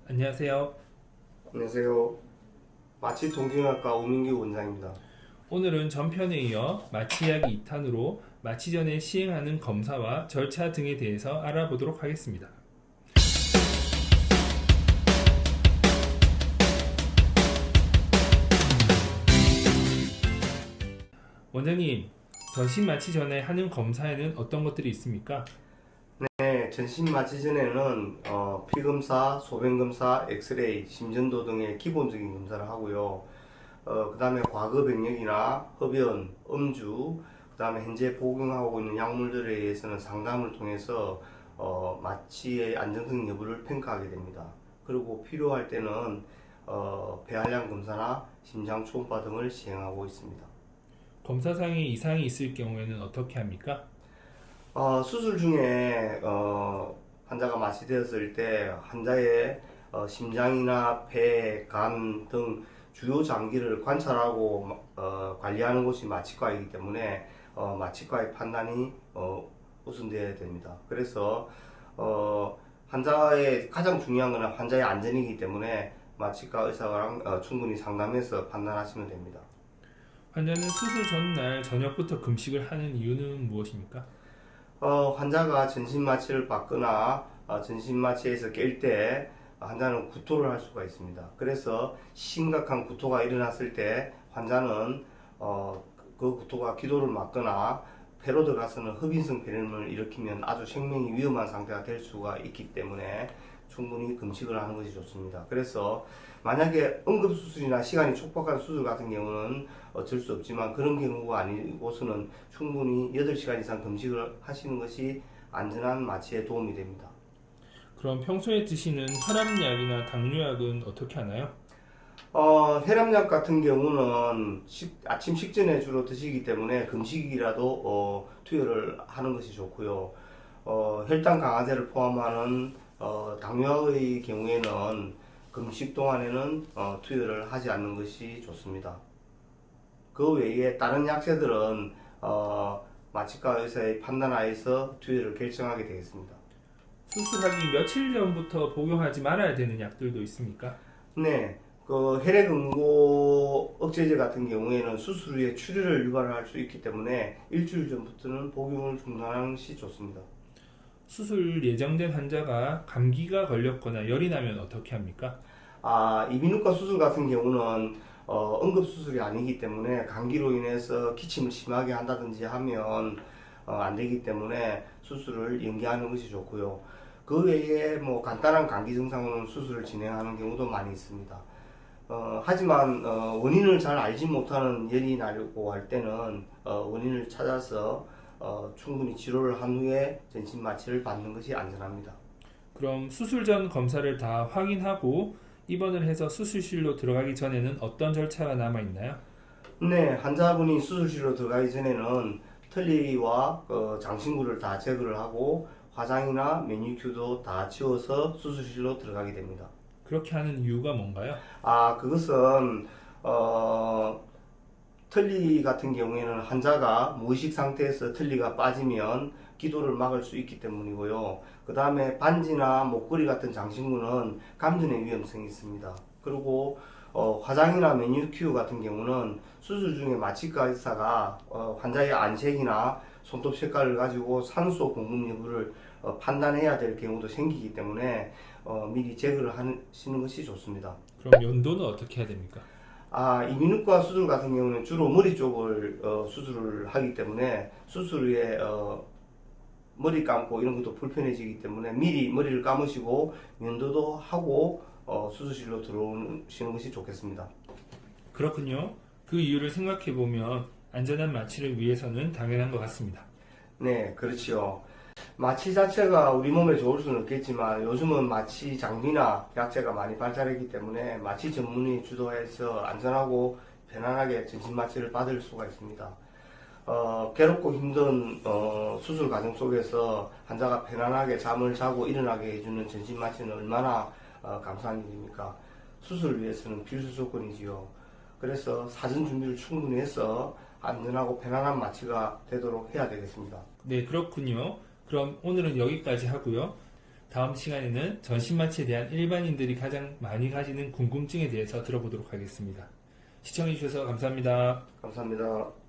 안녕하세요. 안녕하세요. 마취통증학과 우민규 원장입니다. 오늘은 전편에 이어 마취약 2탄으로 마취 전에 시행하는 검사와 절차 등에 대해서 알아보도록 하겠습니다. 원장님, 전신 마취 전에 하는 검사에는 어떤 것들이 있습니까? 네, 전신 마취 전에는 피검사, 소변검사, 엑스레이, 심전도 등의 기본적인 검사를 하고요. 그 다음에 과거 병력이나 흡연, 음주, 그 다음에 현재 복용하고 있는 약물들에 의해서는 상담을 통해서 마취의 안정성 여부를 평가하게 됩니다. 그리고 필요할 때는 폐활량 검사나 심장 초음파 등을 시행하고 있습니다. 검사상에 이상이 있을 경우에는 어떻게 합니까? 수술 중에 환자가 마취되었을 때 환자의 심장이나 폐, 간 등 주요 장기를 관찰하고 관리하는 곳이 마취과이기 때문에 마취과의 판단이 우선되어야 됩니다. 그래서 환자의 가장 중요한 것은 환자의 안전이기 때문에 마취과 의사랑 충분히 상담해서 판단하시면 됩니다. 환자는 수술 전날 저녁부터 금식을 하는 이유는 무엇입니까? 환자가 전신 마취를 받거나 전신 마취에서 깰 때 환자는 구토를 할 수가 있습니다. 그래서 심각한 구토가 일어났을 때 환자는 그 구토가 기도를 막거나 폐로 들어가서는 흡인성 폐렴을 일으키면 아주 생명이 위험한 상태가 될 수가 있기 때문에 충분히 금식을 하는 것이 좋습니다. 그래서 만약에 응급수술이나 시간이 촉박한 수술 같은 경우는 어쩔 수 없지만 그런 경우가 아니고서는 충분히 8시간 이상 금식을 하시는 것이 안전한 마취에 도움이 됩니다. 그럼 평소에 드시는 혈압약이나 당뇨약은 어떻게 하나요? 혈압약 같은 경우는 아침 식전에 주로 드시기 때문에 금식이라도 투여를 하는 것이 좋고요. 혈당 강화제를 포함하는 당뇨의 경우에는 금식 동안에는 투여를 하지 않는 것이 좋습니다. 그 외에 다른 약제들은 마취과 의사의 판단하에서 투여를 결정하게 되겠습니다. 수술하기 며칠 전부터 복용하지 말아야 되는 약들도 있습니까? 네, 그 혈액응고 억제제 같은 경우에는 수술 후에 출혈을 유발할 수 있기 때문에 일주일 전부터는 복용을 중단하는 것이 좋습니다. 수술 예정된 환자가 감기가 걸렸거나 열이 나면 어떻게 합니까? 이비인후과 수술 같은 경우는 응급수술이 아니기 때문에 감기로 인해서 기침을 심하게 한다든지 하면 안 되기 때문에 수술을 연기하는 것이 좋고요. 그 외에 뭐 간단한 감기 증상으로는 수술을 진행하는 경우도 많이 있습니다. 하지만 원인을 잘 알지 못하는 열이 나려고 할 때는 원인을 찾아서 충분히 치료를 한 후에 전신 마취를 받는 것이 안전합니다. 그럼 수술 전 검사를 다 확인하고 입원을 해서 수술실로 들어가기 전에는 어떤 절차가 남아 있나요? 네, 환자분이 수술실로 들어가기 전에는 틀니와 장신구를 다 제거를 하고 화장이나 매니큐도 다 지워서 수술실로 들어가게 됩니다. 그렇게 하는 이유가 뭔가요? 그것은 틀니 같은 경우에는 환자가 무의식 상태에서 틀니가 빠지면 기도를 막을 수 있기 때문이고요. 그 다음에 반지나 목걸이 같은 장신구는 감전의 위험성이 있습니다. 그리고 화장이나 매니큐어 같은 경우는 수술 중에 마취과 의사가 환자의 안색이나 손톱 색깔을 가지고 산소 공급 여부를 판단해야 될 경우도 생기기 때문에 미리 제거를 하시는 것이 좋습니다. 그럼 연도는 어떻게 해야 됩니까? 이민후과 수술 같은 경우는 주로 머리 쪽을 수술을 하기 때문에 수술 후에 머리 감고 이런 것도 불편해지기 때문에 미리 머리를 감으시고 면도도 하고 수술실로 들어오시는 것이 좋겠습니다. 그렇군요. 그 이유를 생각해 보면 안전한 마취를 위해서는 당연한 것 같습니다. 네, 그렇지요. 마취 자체가 우리 몸에 좋을 수는 없겠지만 요즘은 마취 장비나 약제가 많이 발달했기 때문에 마취 전문의 주도해서 안전하고 편안하게 전신 마취를 받을 수가 있습니다. 괴롭고 힘든 수술 과정 속에서 환자가 편안하게 잠을 자고 일어나게 해주는 전신 마취는 얼마나 감사한 일입니까? 수술을 위해서는 필수 조건이지요. 그래서 사전 준비를 충분히 해서 안전하고 편안한 마취가 되도록 해야 되겠습니다. 네, 그렇군요. 그럼 오늘은 여기까지 하고요. 다음 시간에는 전신마취에 대한 일반인들이 가장 많이 가지는 궁금증에 대해서 들어보도록 하겠습니다. 시청해주셔서 감사합니다. 감사합니다.